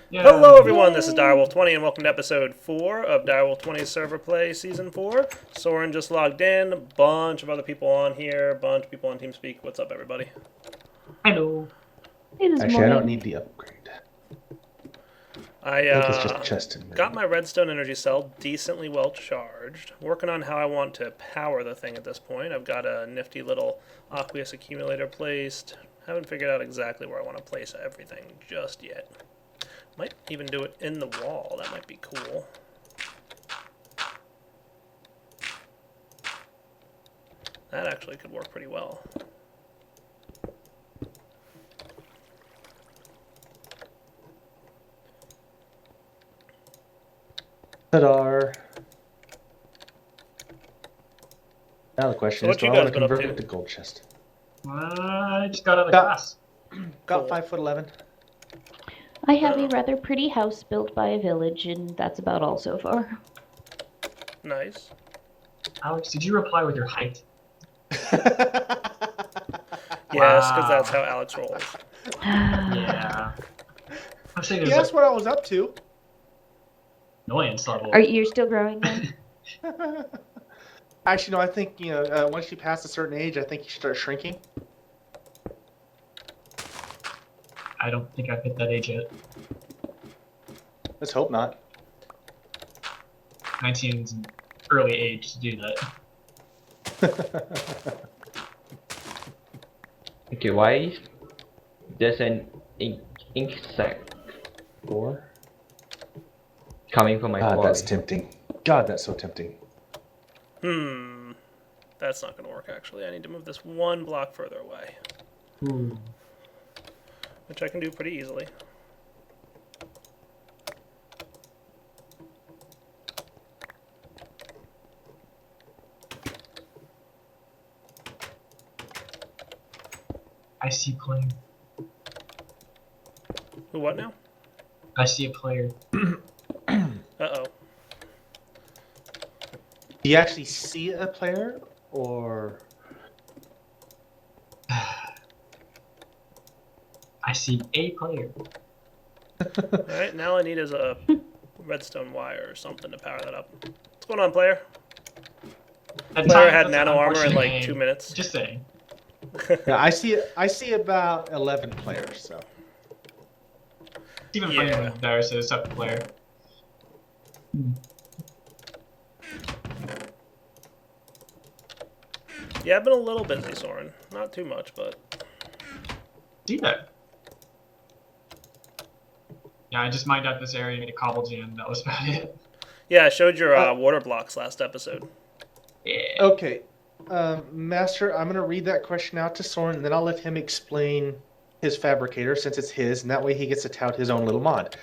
Yeah. Hello everyone, this is Direwolf20 and welcome to episode 4 of Direwolf20's Server Play Season 4. Soren just logged in, a bunch of other people on here, a bunch of people on TeamSpeak. What's up everybody? Hello. It is Actually, I don't morning. need the upgrade. I think it's just chest and got my redstone energy cell decently well charged. Working on how I want to power the thing at this point. I've got a nifty little aqueous accumulator placed. Haven't figured out exactly where I want to place everything just yet. Might even do it in the wall. That might be cool. That actually could work pretty well. Ta-da. Now the question So is, what do you I guys want to been up convert to? it to gold chest? I just got out of Got- class. Got Cool. 5'11". I have Oh. a rather pretty house built by a village, and that's about all so far. Nice. Alex, did you reply with your height? Yes, because Wow. that's how Alex rolls. Yeah. I'm saying He there's asked what I was up to. annoyance level. Are you still growing then? Actually, no, I think, once you pass a certain age, I think you start shrinking. I don't think I've hit that age yet. Let's hope not. 19 is an early age to do that. Okay, why there's an ink sac door coming from my God, quarry? that's tempting. God, that's so tempting. That's not going to work actually. I need to move this one block further away, Ooh. which I can do pretty easily. I see a player. Who, what now? I see a player. Uh-oh. Do you actually see a player, or... I see a player. Alright, now all I need is a redstone wire or something to power that up. What's going on, player? At Player times, had that's nano an armor in unfortunate like game. 2 minutes. Just saying. Yeah, I see about 11 players, so... It's even Yeah. funnier when there's a separate player. Yeah, I've been a little busy, Soren. Not too much, but... See that? Yeah, I just mined out this area, made a cobble jam. That was about it. Yeah, I showed your water blocks last episode. Yeah. Okay, Master, I'm going to read that question out to Soren, and then I'll let him explain his fabricator, since it's his, and that way he gets to tout his own little mod.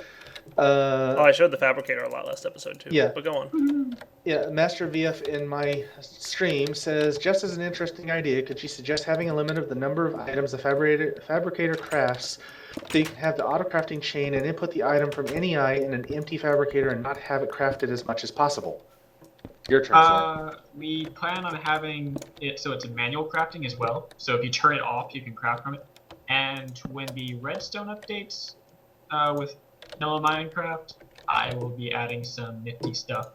Oh, I showed the fabricator a lot last episode, too. Yeah. But go on. Yeah, Master VF in my stream says, just as an interesting idea, could you suggest having a limit of the number of items the fabricator crafts so you can have the auto-crafting chain and input the item from any eye in an empty fabricator and not have it crafted as much as possible? Your turn, Soren. We plan on having it so it's a manual crafting as well. So if you turn it off, you can craft from it. And when the redstone updates with Vanilla Minecraft, I will be adding some nifty stuff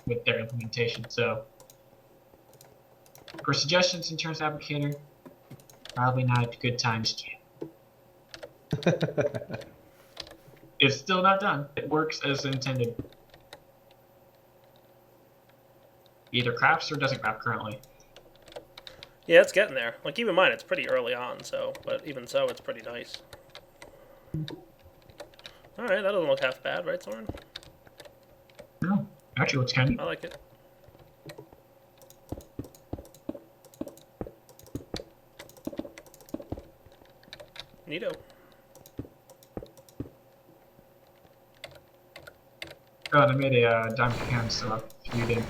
with their implementation. So for suggestions in terms of fabricator, probably not a good time to jam. It's still not done. It works as intended. Either crafts or doesn't craft currently. Yeah, it's getting there. Like, keep in mind, it's pretty early on, so... But even so, it's pretty nice. Alright, that doesn't look half bad, right, Soren? No, actually looks kind I like it. Neato. Oh, and I made a diamond hand so if you didn't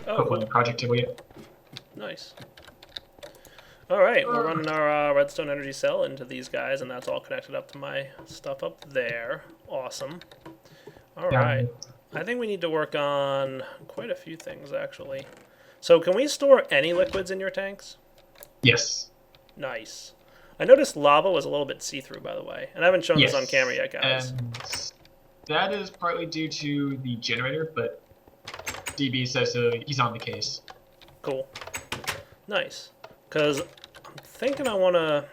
Oh, put cool. on the project table yet. Nice. Alright, we're running our redstone energy cell into these guys, and that's all connected up to my stuff up there. Awesome. Alright. I think we need to work on quite a few things, actually. So can we store any liquids in your tanks? Yes. Nice. I noticed lava was a little bit see-through, by the way, and I haven't shown this on camera yet, guys. And that is partly due to the generator, but DB says he's on the case. Cool. Nice. Because I'm thinking I want to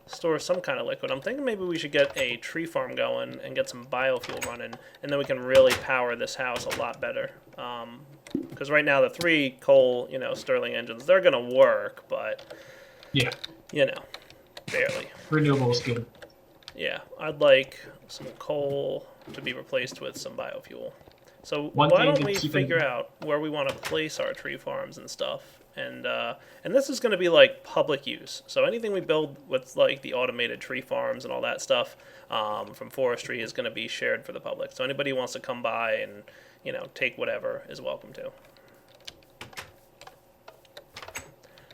store some kind of liquid. I'm thinking maybe we should get a tree farm going and get some biofuel running, and then we can really power this house a lot better. Because right now the 3 coal, Stirling engines, they're going to work, but, Yeah. Barely. Renewable is good. Yeah, I'd like some coal to be replaced with some biofuel. So One why thing don't to we keep figure out where we want to place our tree farms and stuff? And this is going to be like public use. So anything we build with like the automated tree farms and all that stuff from forestry is going to be shared for the public. So anybody who wants to come by and take whatever is welcome to.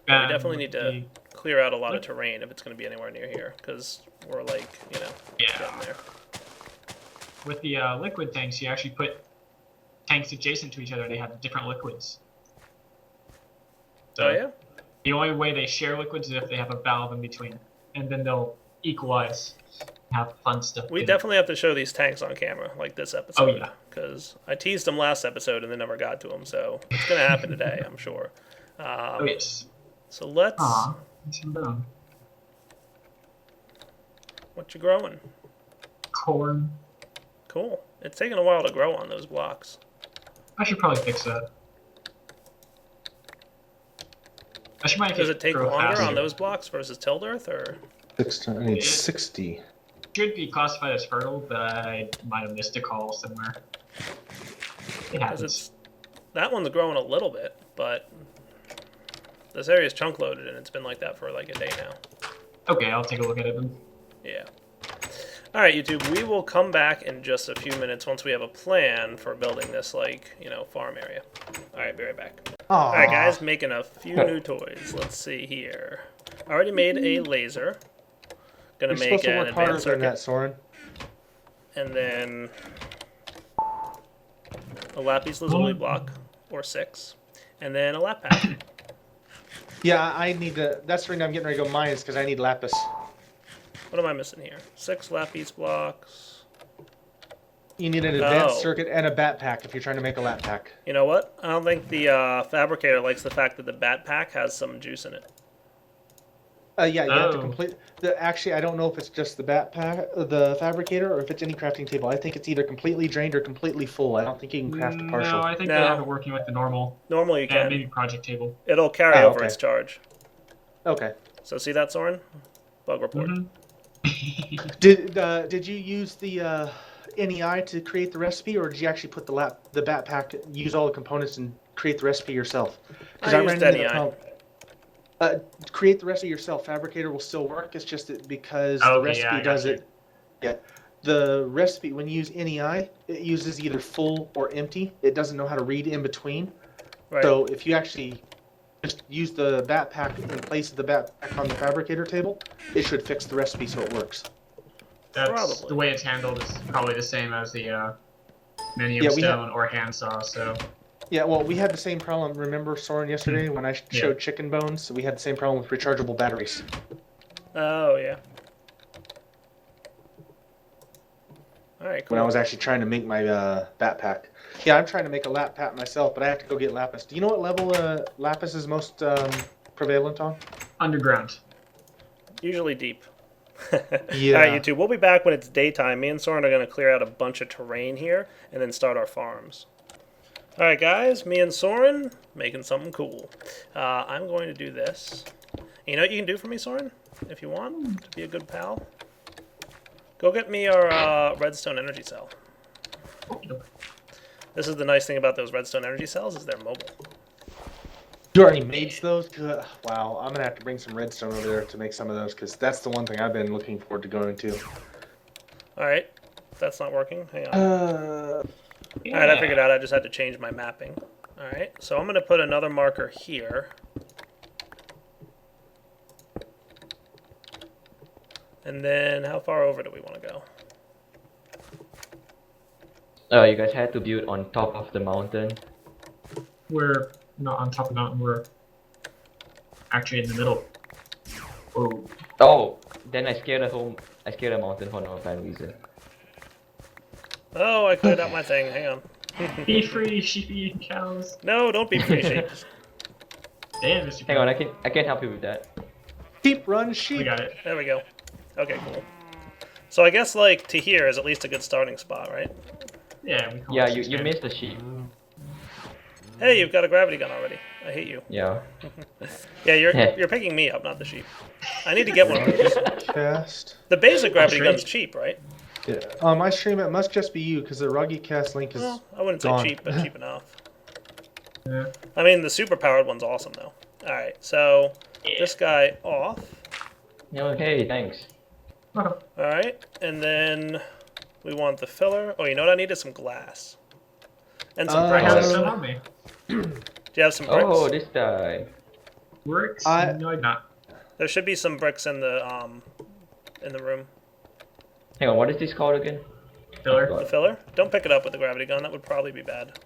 But we definitely need to clear out a lot of terrain if it's going to be anywhere near here, because we're like, getting there. With the liquid tanks, you actually put tanks adjacent to each other. They have different liquids. So Oh, yeah? the only way they share liquids is if they have a valve in between, and then they'll equalize, have fun stuff. We definitely have to show these tanks on camera, like this episode. Oh, yeah. Because I teased them last episode and then never got to them, so it's going to happen today, I'm sure. Oh yes. So let's... Aw, it's brown. What you growing? Corn. Cool. It's taking a while to grow on those blocks. I should probably fix that. I should make Does it take grow longer faster. on those blocks versus tilled earth, or...? I need 60. Should be classified as fertile, but I might have missed a call somewhere. It Because happens. it's... That one's growing a little bit, but... This area's chunk loaded, and it's been like that for like a day now. Okay, I'll take a look at it then. Yeah. Alright, YouTube, we will come back in just a few minutes once we have a plan for building this, farm area. Alright, be right back. Alright, guys, making a few new toys. Let's see here. I already made a laser. Gonna You're make supposed to an work harder advanced than circuit. that, Soren. And then a lapis lazuli block, or 6. And then a lap pack. Yeah, I need to. That's the reason I'm getting ready to go mines, because I need lapis. What am I missing here? 6 lapis blocks. You need an advanced Oh. circuit and a bat pack if you're trying to make a lap pack. You know what? I don't think the fabricator likes the fact that the bat pack has some juice in it. Yeah, you have to Oh. complete. Actually, I don't know if it's just the bat pack, the fabricator, or if it's any crafting table. I think it's either completely drained or completely full. I don't think you can craft a partial. No, I think No. they have it working with the normal Normally you and can. maybe project table. It'll carry Oh, over okay. its charge. Okay. So see that, Soren? Bug report. Mhm. Did you use the NEI to create the recipe, or did you actually put the bat pack, use all the components and create the recipe yourself? I used NEI. Create the recipe yourself. Fabricator will still work. It's just that because Okay, the recipe yeah, I does got it. Yeah. The recipe, when you use NEI, it uses either full or empty. It doesn't know how to read in between. Right. So if you actually just use the bat pack in place of the bat pack on the fabricator table, it should fix the recipe so it works. That's Probably. the way it's handled is probably the same as the Manium Yeah, we Stone or handsaw. So Yeah, well, we had the same problem. Remember, Soren, yesterday when I Yeah. showed chicken bones? We had the same problem with rechargeable batteries. Oh, yeah. Alright, cool. When I was actually trying to make my bat pack. Yeah, I'm trying to make a lap pack myself, but I have to go get lapis. Do you know what level lapis is most prevalent on? underground. Usually deep. Yeah. Alright, YouTube, we'll be back when it's daytime. Me and Soren are going to clear out a bunch of terrain here and then start our farms. Alright, guys, me and Soren making something cool. I'm going to do this. You know what you can do for me, Soren? If you want to be a good pal? Go get me our redstone energy cell. This is the nice thing about those redstone energy cells is they're mobile. You already made those? Good. Wow, I'm gonna have to bring some redstone over there to make some of those, because that's the one thing I've been looking forward to going to. Alright, that's not working. Hang on. Yeah. Alright, I figured out I just had to change my mapping. Alright, so I'm going to put another marker here. And then how far over do we want to go? You guys had to build on top of the mountain. We're not on top of the mountain. We're actually in the middle. Oh. Oh, then I scared the mountain for no apparent reason. Oh, I cleared out my thing. Hang on. Be free, sheepy and cows. No, don't be free, sheep. Damn, Mr. Hang on, I can help you with that. Sheep run We sheep. got it. There we go. Okay, cool. So I guess like to here is at least a good starting spot, right? Yeah, we call Yeah, it you sheep's missed the sheep. Hey, you've got a gravity gun already. I hate you. Yeah. Yeah, you're picking me up, not the sheep. I need to get one of those. Cast. The basic gravity Straight. gun's cheap, right? Yeah. On my stream, it must just be you because the Ruggy cast link is. Well, I wouldn't say gone. cheap, but cheap enough. Yeah. I mean, the super powered one's awesome though. All right, so this guy off. Okay, thanks. All right, and then we want the filler. Oh, you know what I need is some glass and some I bricks. have some on me. Do you have some bricks? Oh, this guy. Bricks? I- No, I'm not. There should be some bricks in the room. Hang on, what is this called again? Filler. The filler? Don't pick it up with the gravity gun. That would probably be bad.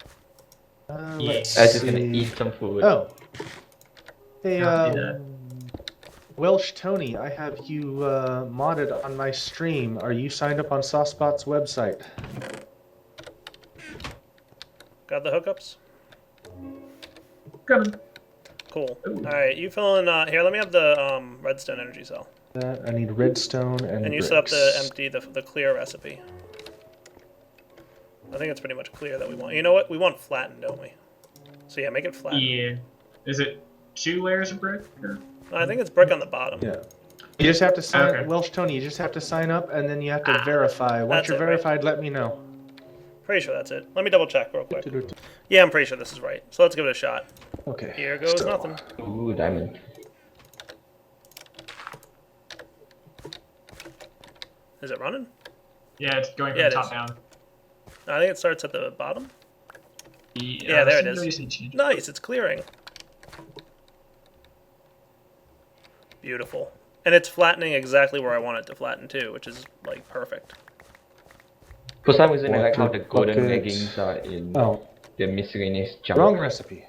Let's I was just gonna see. eat some food. Oh. Hey, Don't do that. Oh. Tony, I have you modded on my stream. Are you signed up on Saucespot's website? Got the hookups? Coming. Cool. Ooh. All right, you fill in. Here, let me have the redstone energy cell. I need redstone and And you bricks. set up the clear recipe. I think it's pretty much clear that we want. You know what? We want flattened, don't we? So yeah, make it flat. Yeah. Is it 2 layers of brick? Or? I think it's brick on the bottom. Yeah. You just have to sign. Okay. Tony, you just have to sign up and then you have to verify. Once That's you're it, right? verified, let me know. Pretty sure that's it. Let me double check real quick. Yeah, I'm pretty sure this is right. So let's give it a shot. Okay. Here goes so- nothing. Ooh, diamond. Is it running? Yeah, it's going from Yeah, it top is. down. I think it starts at the bottom. Yeah, there it is. is. Nice, it's clearing. Beautiful. And it's flattening exactly where I want it to flatten too, which is like perfect. For some reason, I like how Water the golden bucket. leggings are in Oh, the miscellaneous junk. wrong recipe.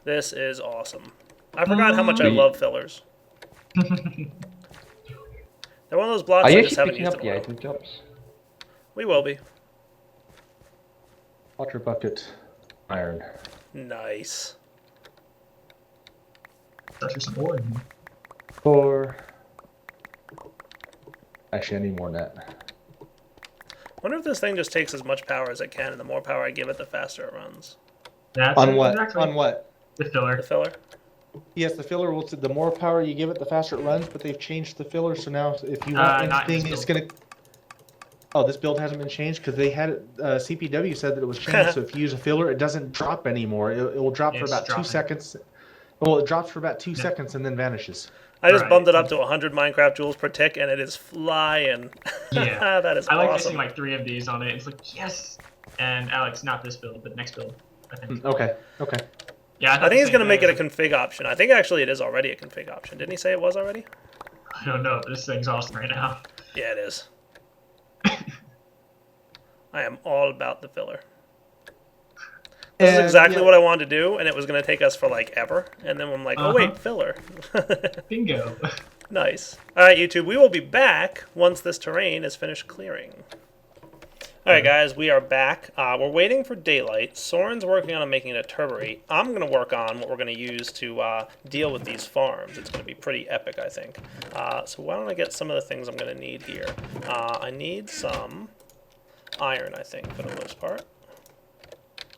This is awesome. I forgot how much I love fillers. They're one of those blocks Are you I just actually haven't picking used up in a the while. item jobs? We will be. Water bucket, iron. Nice. Pressure some ore in here. 4. Actually, I need more than that. Wonder if this thing just takes as much power as it can, and the more power I give it, the faster it runs. That's On it, what? Exactly. On what? The filler. The filler? Yes, the filler will. The more power you give it, the faster it runs. But they've changed the filler, so now if you want Not in anything, this it's gonna. Oh, this build hasn't been changed because they had it. CPW said that it was changed. So if you use a filler, it doesn't drop anymore. It will drop for It's about dropping. 2 seconds. Well, it drops for about 2 seconds and then vanishes. I just Right. bumped it up to 100 Minecraft joules per tick, and it is flying. Yeah. That is I like awesome. missing like 3 of these on it. It's like, yes! And Alex, not this build, but next build, I think. Okay. Okay. Yeah, I think he's going to make it a config option. I think actually it is already a config option. Didn't he say it was already? I don't know, but this thing's awesome right now. Yeah, it is. I am all about the filler. This is And, exactly yeah, what I wanted to do, and it was going to take us for like ever. And then I'm like, oh wait, filler. Bingo. Nice. All right, YouTube, we will be back once this terrain is finished clearing. All right, guys, we are back. We're waiting for daylight. Soren's working on making a turborate. I'm going to work on what we're going to use to deal with these farms. It's going to be pretty epic, I think. So why don't I get some of the things I'm going to need here? I need some iron, I think, for the most part.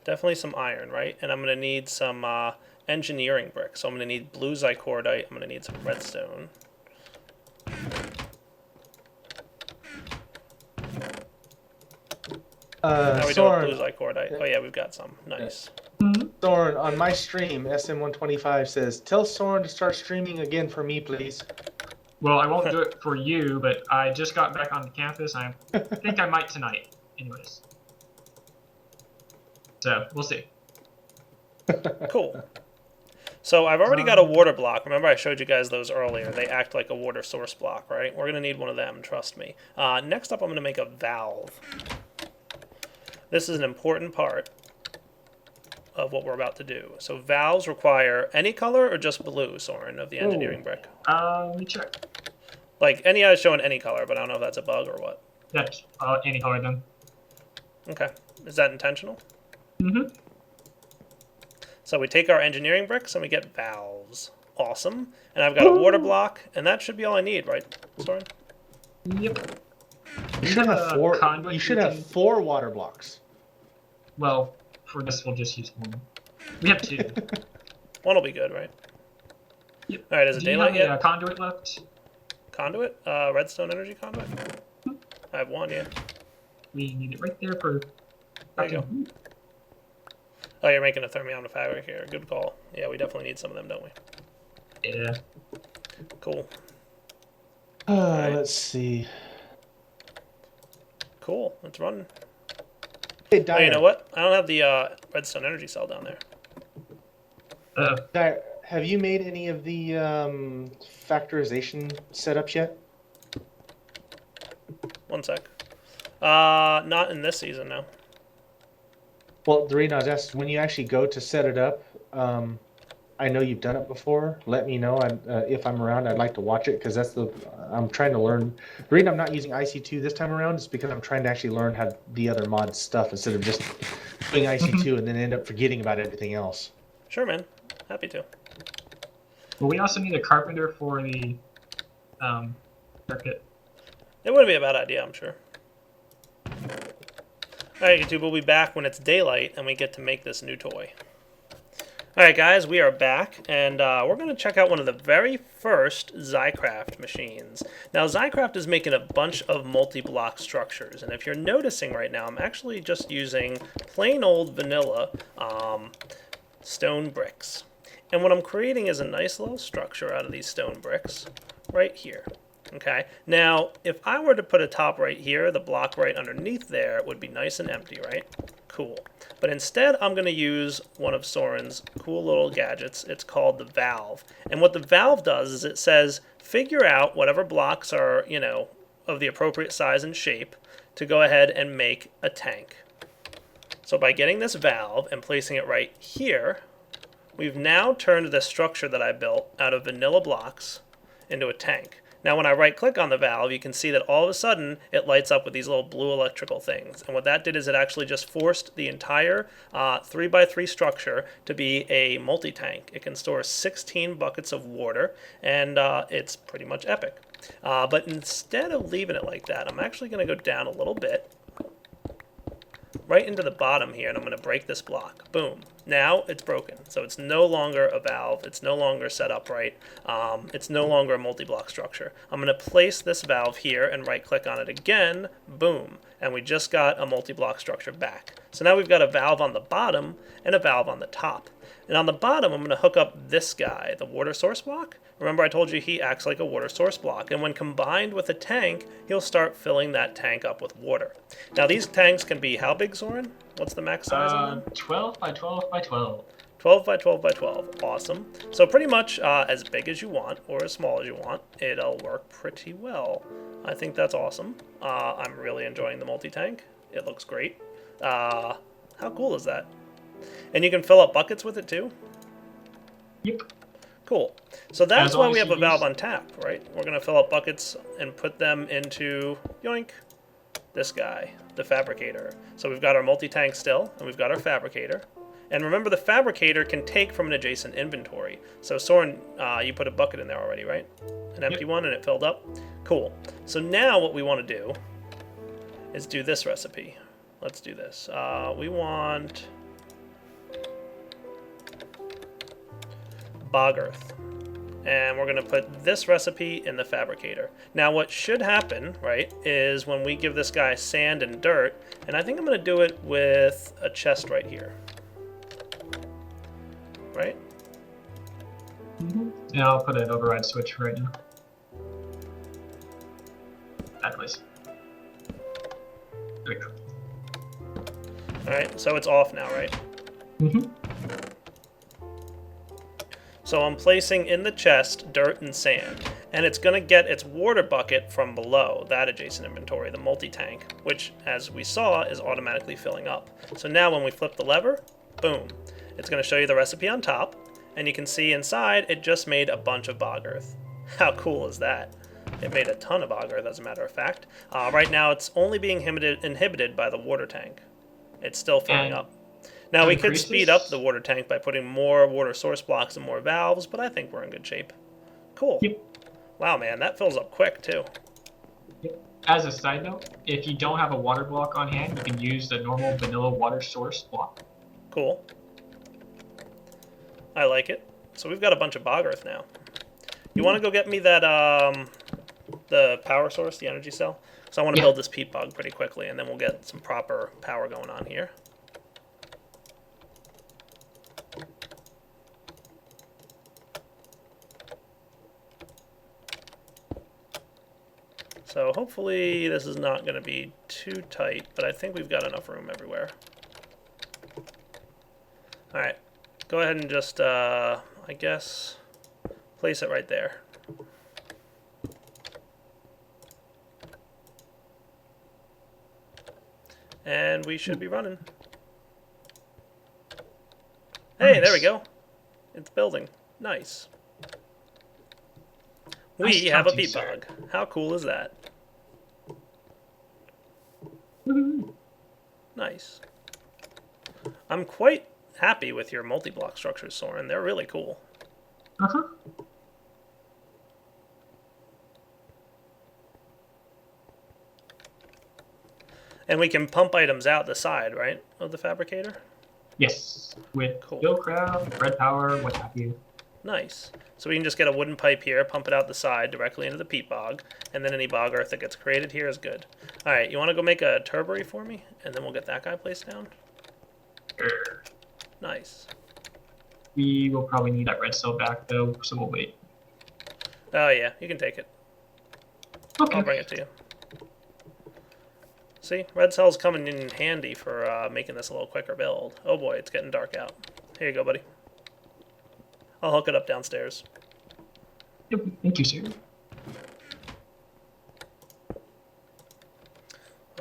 Definitely some iron, right? And I'm going to need some engineering bricks. So I'm going to need blue Xycraft. I'm going to need some redstone. How are we doing with blue Xycraft? Oh yeah, we've got some. Nice. Soren, on my stream, SM125 says, tell Soren to start streaming again for me, please. Well, I won't do it for you, but I just got back on campus. I think I might tonight. Anyways. So, we'll see. Cool. So I've already got a water block. Remember I showed you guys those earlier. They act like a water source block, right? We're going to need one of them, trust me. Next up, I'm going to make a valve. This is an important part of what we're about to do. So valves require any color or just blue, Soren, of the engineering brick? Let me check. Like, any is showing any color, but I don't know if that's a bug or what. That's any color then. Okay. Is that intentional? Mm-hmm. So we take our engineering bricks and we get valves. Awesome. And I've got a water block, and that should be all I need, right, Soren? Yep. You should have four. Conduit You should have 4 water blocks. Well, for this we'll just use 1. We have 2. One will be good, right? Yep. All right, is it Do you daylight have yet? a conduit left? Conduit? Redstone energy conduit? I have 1, yeah. We need it right there for... There you go. Oh, you're making a thermionic fabric here. Good call. Yeah, we definitely need some of them, don't we? Yeah. Cool. Right. Let's see. Cool. Let's run. Hey, Oh, Dyer, you know what? I don't have the redstone energy cell down there. Dyer, have you made any of the factorization setups yet? One sec. Not in this season, no. Well, the reason I was asking, when you actually go to set it up, I know you've done it before. Let me know. If I'm around, I'd like to watch it because I'm trying to learn. The reason I'm not using IC2 this time around is because I'm trying to actually learn how the other mod stuff instead of just doing IC2 and then end up forgetting about everything else. Sure, man. Happy to. Well, we also need a carpenter for the circuit. It wouldn't be a bad idea, I'm sure. Alright, YouTube, we'll be back when it's daylight and we get to make this new toy. Alright guys, we are back, and we're going to check out one of the very first Xycraft machines. Now, Xycraft is making a bunch of multi-block structures, and if you're noticing right now, I'm actually just using plain old vanilla stone bricks. And what I'm creating is a nice little structure out of these stone bricks right here. Okay, now if I were to put a top right here, the block right underneath there, it would be nice and empty, right? Cool. But instead, I'm going to use one of Soren's cool little gadgets. It's called the valve. And what the valve does is it says, figure out whatever blocks are, you know, of the appropriate size and shape to go ahead and make a tank. So by getting this valve and placing it right here, we've now turned this structure that I built out of vanilla blocks into a tank. Now when I right click on the valve, you can see that all of a sudden it lights up with these little blue electrical things. And what that did is it actually just forced the entire 3x3 structure to be a multi-tank. It can store 16 buckets of water, and it's pretty much epic. But instead of leaving it like that, I'm actually going to go down a little bit, right into the bottom here, and I'm going to break this block. Boom. Now it's broken. So it's no longer a valve. It's no longer set up right. It's no longer a multi-block structure. I'm going to place this valve here and right-click on it again. Boom. And we just got a multi-block structure back. So now we've got a valve on the bottom and a valve on the top. And on the bottom, I'm going to hook up this guy, the water source block. Remember I told you he acts like a water source block, and when combined with a tank, he'll start filling that tank up with water. Now these tanks can be how big, Soren? What's the max size on them? 12 by 12 by 12. 12 by 12 by 12. Awesome. So pretty much as big as you want or as small as you want, it'll work pretty well. I think that's awesome. I'm really enjoying the multi-tank. It looks great. How cool is that? And you can fill up buckets with it too? Yep. Cool. So that's why we have a you valve on tap, right? We're going to fill up buckets and put them into, yoink, this guy, the fabricator. So we've got our multi-tank still, and we've got our fabricator. And remember, the fabricator can take from an adjacent inventory. So Soren, you put a bucket in there already, right? An empty one, and it filled up? Cool. So now what we want to do is do this recipe. Let's do this. We want bog earth. And we're going to put this recipe in the fabricator. Now what should happen, right, is when we give this guy sand and dirt, and I think I'm going to do it with a chest right here. Right? Mm-hmm. Yeah, I'll put an override switch right now. That place. There we go. Alright, so it's off now, right? Mm-hmm. So I'm placing in the chest dirt and sand, and it's going to get its water bucket from below that adjacent inventory, the multi-tank, which, as we saw, is automatically filling up. So now when we flip the lever, boom. It's going to show you the recipe on top, and you can see inside it just made a bunch of bog earth. How cool is that? It made a ton of bog earth, as a matter of fact. Right now it's only being inhibited by the water tank. It's still filling up. Now we could speed up the water tank by putting more water source blocks and more valves, but I think we're in good shape. Cool. Yep. Wow, man, that fills up quick too. Yep. As a side note, if you don't have a water block on hand, you can use the normal vanilla water source block. Cool. I like it. So we've got a bunch of bog earth now. You want to go get me that, the power source, the energy cell? So I want to build this Peatbog pretty quickly, and then we'll get some proper power going on here. So hopefully this is not going to be too tight, but I think we've got enough room everywhere. Alright, go ahead and just, I guess, place it right there. And we should be running. Hey, there we go. It's building. Nice. We have a Peatbog. How cool is that? Nice. I'm quite happy with your multi-block structures, Soren. They're really cool. Uh-huh. And we can pump items out the side, right, of the fabricator? Yes, with Cool. Xycraft, red power, what have you. Nice. So we can just get a wooden pipe here, pump it out the side directly into the peat bog, and then any bog earth that gets created here is good. Alright, you want to go make a turbery for me? And then we'll get that guy placed down? Nice. We will probably need that red cell back, though, so we'll wait. Oh yeah, you can take it. Okay. I'll bring it to you. See, red cell's coming in handy for making this a little quicker build. Oh boy, it's getting dark out. Here you go, buddy. I'll hook it up downstairs. Yep, thank you, sir.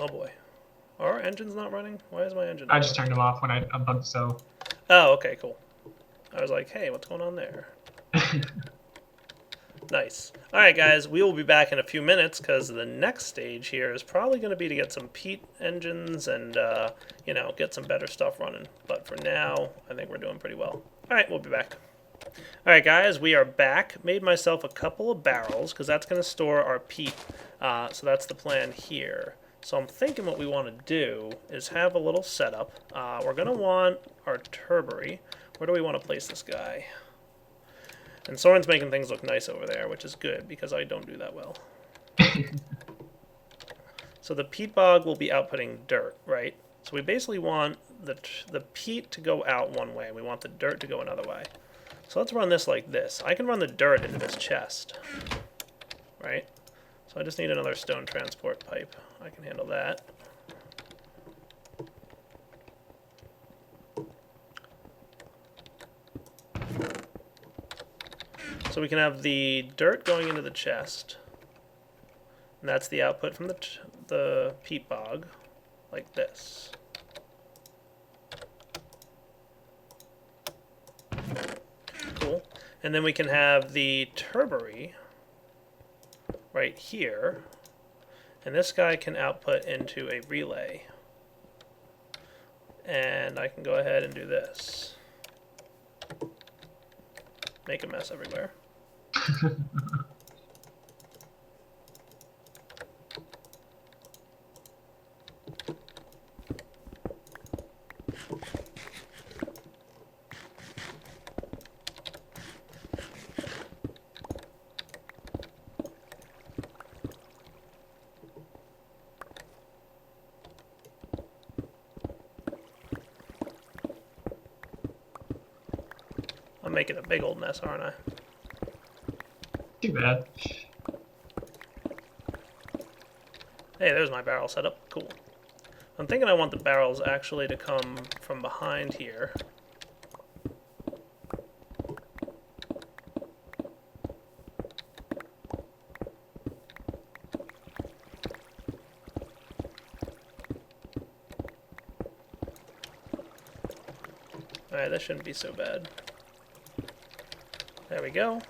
Oh boy. Are our engines not running? Why is my engine I not just turned them off when I unplugged the cell. Oh, okay, cool. I was like, hey, what's going on there? Nice. Alright guys, we will be back in a few minutes because the next stage here is probably going to be to get some peat engines and, you know, get some better stuff running. But for now, I think we're doing pretty well. Alright, we'll be back. Alright guys, we are back. Made myself a couple of barrels because that's going to store our peat. So that's the plan here. So I'm thinking what we want to do is have a little setup. We're going to want our turbery. Where do we want to place this guy? And Soren's making things look nice over there, which is good, because I don't do that well. So the peat bog will be outputting dirt, right? So we basically want the peat to go out one way. We want the dirt to go another way. So let's run this like this. I can run the dirt into this chest, right? So I just need another stone transport pipe. I can handle that. So we can have the dirt going into the chest, and that's the output from the peat bog, like this. Cool. And then we can have the turbery right here, and this guy can output into a relay. And I can go ahead and do this. Make a mess everywhere. I'm making a big old mess, aren't I? Too bad. Hey, there's my barrel setup. Cool. I'm thinking I want the barrels actually to come from behind here. Alright, that shouldn't be so bad. There we go.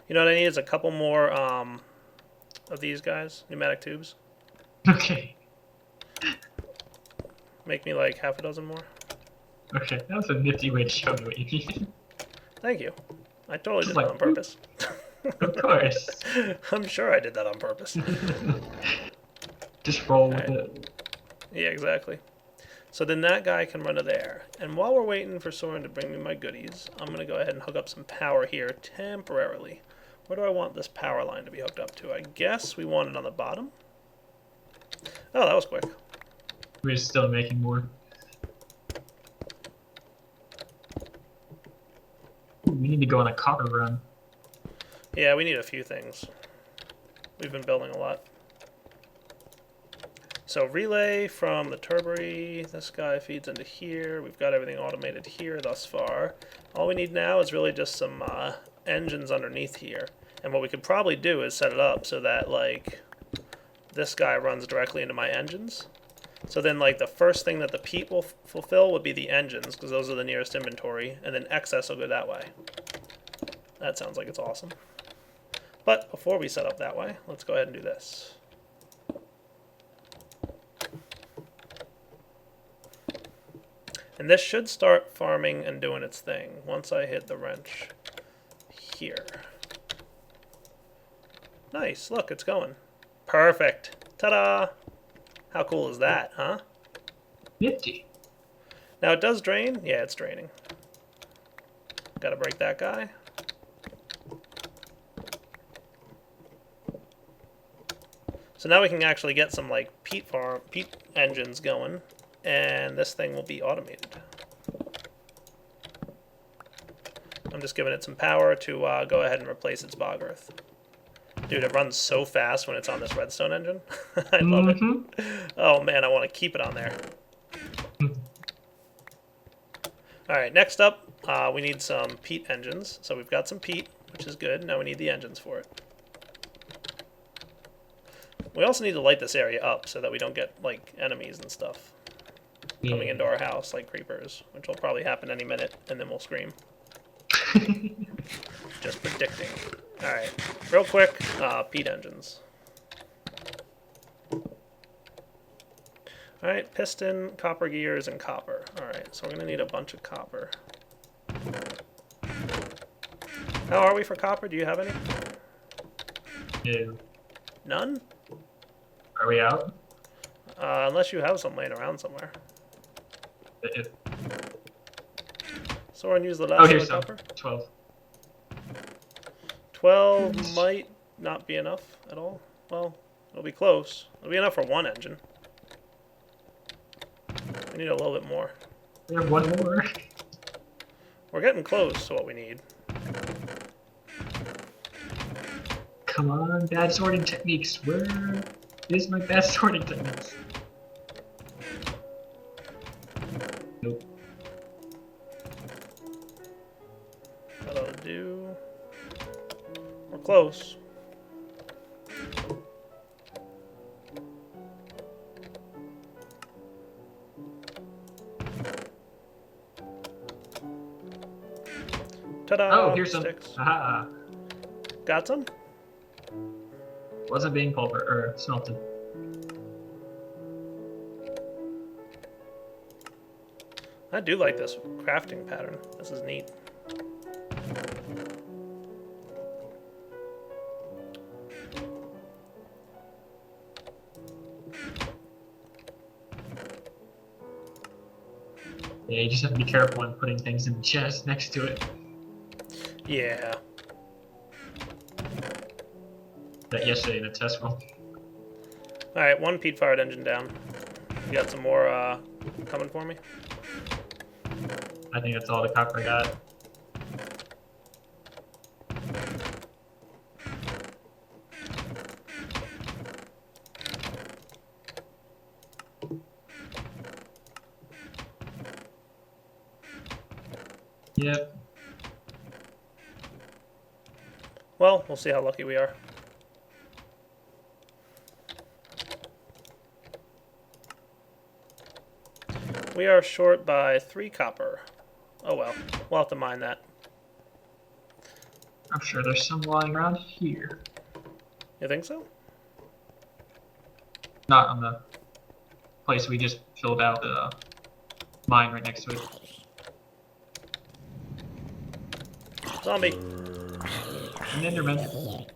You know what I need is a couple more of these guys, pneumatic tubes. Okay. Make me like half a dozen more. Okay, that was a nifty way to show me what you needed. Thank you. I totally did Just that like, on purpose. Of course. I'm sure I did that on purpose. Just roll with Alright. it. Yeah, exactly. So then that guy can run to there. And while we're waiting for Soren to bring me my goodies, I'm going to go ahead and hook up some power here temporarily. Where do I want this power line to be hooked up to? I guess we want it on the bottom. Oh, that was quick. We're still making more. Ooh, we need to go on a copper run. Yeah, we need a few things. We've been building a lot. So relay from the turbary, this guy feeds into here. We've got everything automated here thus far. All we need now is really just some engines underneath here. And what we could probably do is set it up so that like this guy runs directly into my engines. So then like the first thing that the peat will fulfill would be the engines, because those are the nearest inventory, and then excess will go that way. That sounds like it's awesome. But before we set up that way, let's go ahead and do this. And this should start farming and doing its thing once I hit the wrench here. Nice, look, it's going. Perfect. Ta-da! How cool is that, huh? Nifty. Now it does drain? Yeah, it's draining. Gotta break that guy. So now we can actually get some like peat engines going, and this thing will be automated. I'm just giving it some power to go ahead and replace its bog earth. Dude, it runs so fast when it's on this redstone engine. I love it. Oh man, I want to keep it on there. Alright, next up, we need some peat engines. So we've got some peat, which is good. Now we need the engines for it. We also need to light this area up so that we don't get, like, enemies and stuff coming into our house, like creepers, which will probably happen any minute, and then we'll scream. Just predicting. Alright, real quick, peat engines. Alright, piston, copper gears, and copper. Alright, so we're going to need a bunch of copper. How are we for copper? Do you have any? No. None? Are we out? Unless you have some laying around somewhere. It- Soren, use the Oh, last of here's the some. copper. 12. 12 might not be enough at all. Well, it'll be close. It'll be enough for one engine. We need a little bit more. We have one more. We're getting close to what we need. Come on, bad sorting techniques. Where is my bad sorting techniques? Nope. That'll do. We're close. Ta-da! Oh, here's some. Sticks. Aha. Got some? Wasn't being smelted. I do like this crafting pattern. This is neat. Yeah, you just have to be careful when putting things in the chest next to it. Yeah. That yesterday in the test room. Alright, one peat-fired engine down. You got some more coming for me? I think that's all the copper I got. Yep. Well, we'll see how lucky we are. We are short by 3 copper. Oh well, we'll have to mine that. I'm sure there's some lying around here. You think so? Not on the place we just filled out the mine right next to it. Zombie. An Enderman.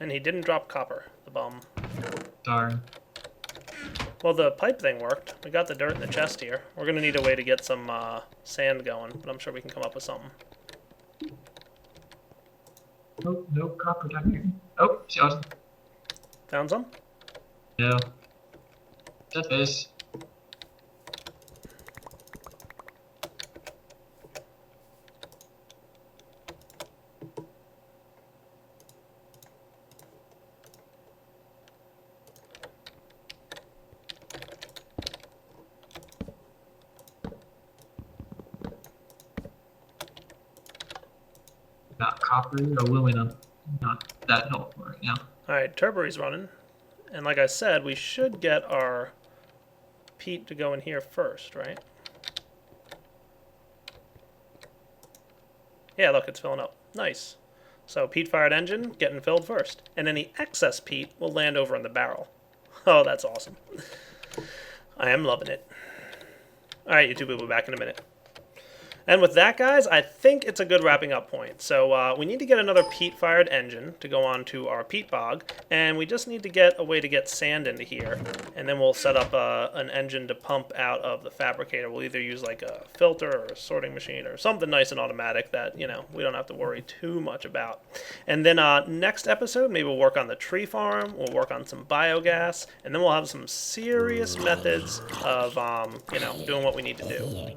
And he didn't drop copper, the bum. Darn. Well, the pipe thing worked. We got the dirt in the chest here. We're going to need a way to get some sand going, but I'm sure we can come up with something. Oh, no copper down here. Oh, see, I was... Found some? Yeah. That is. Not copper, aluminum. Not that helpful right now. Alright, Turberry's running. And like I said, we should get our peat to go in here first, right? Yeah, look, it's filling up. Nice. So peat-fired engine getting filled first. And any excess peat will land over in the barrel. Oh, that's awesome. I am loving it. Alright, YouTube, we'll be back in a minute. And with that, guys, I think it's a good wrapping up point. So we need to get another peat-fired engine to go on to our Peatbog, and we just need to get a way to get sand into here, and then we'll set up an engine to pump out of the fabricator. We'll either use like a filter or a sorting machine or something nice and automatic that, you know, we don't have to worry too much about. And then next episode, maybe we'll work on the tree farm, we'll work on some biogas, and then we'll have some serious methods of, you know, doing what we need to do.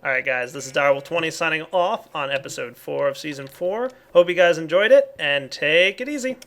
Alright guys, this is Direwolf20 signing off on episode 4 of season 4. Hope you guys enjoyed it, and take it easy.